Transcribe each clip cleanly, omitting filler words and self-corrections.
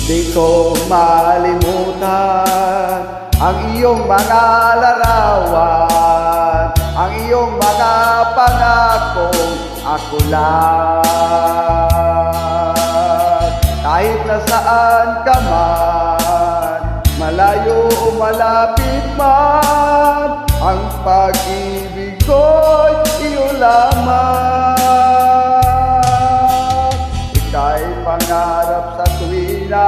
Di ko malimutan ang iyong mga larawan, ang iyong mga pangakong ako lang. Kahit nasaan ka man, malayo o malapit man, ang pag-ibig ko'y iyo lamang. Ika'y pangarap sa tuwina,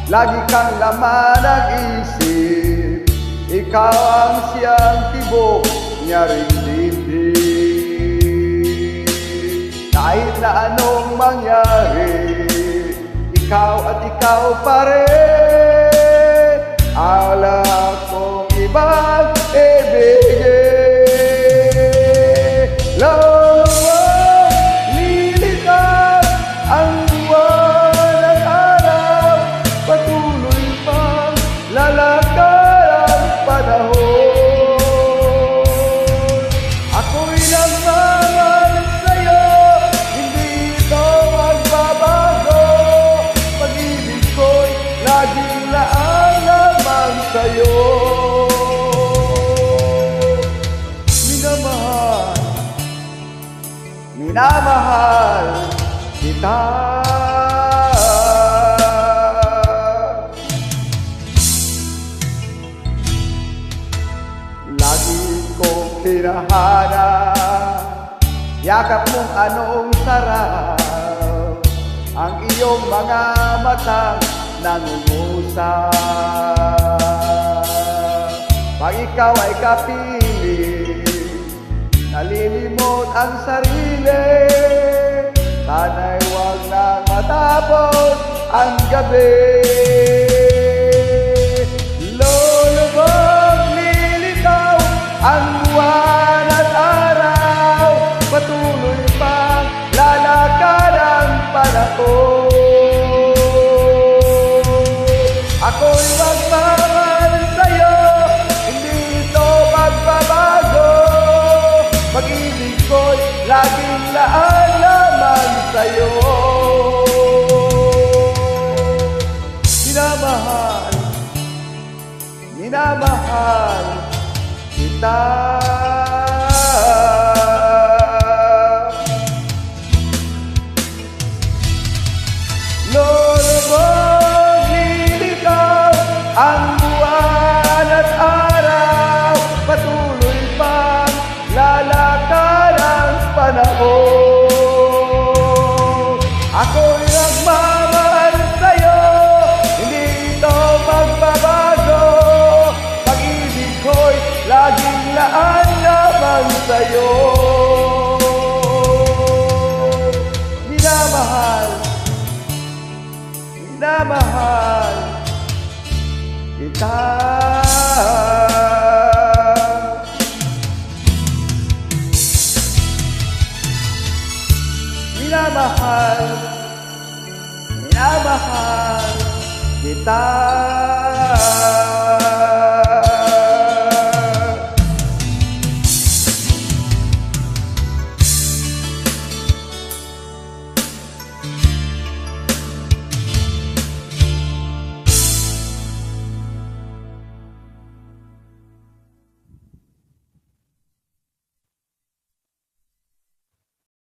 lagi kang laman ng isip. Ikaw ang siyang tibok niya ring dibdib. Kahit na anong mangyari, ikaw at ikaw pa rin. Wala kong ibang ibigin. Sa'yo minamahal kita. Lagi kong hinahanap yakap mong anong sarap, ang iyong mga matang nangungusap. Pag ikaw ay kapiling, nalilimot ang sarili. Sana'y huwag nang matapos ang gabi. Lulubog, lilitaw ang buwan at araw, patuloy pang lalakad ang panahon. Ako'y magmamahal sa'yo, hindi ito magbabago. Pag-ibig ko'y laging laan lamang sa'yo. Minamahal kita. Ang buwan at araw, patuloy pang lalakad ang panahon. Ako'y nagmamahal sa'yo, hindi ito magbabago. Pag-ibig ko'y laging laan lamang sa'yo. Minamahal kita. Minamahal kita.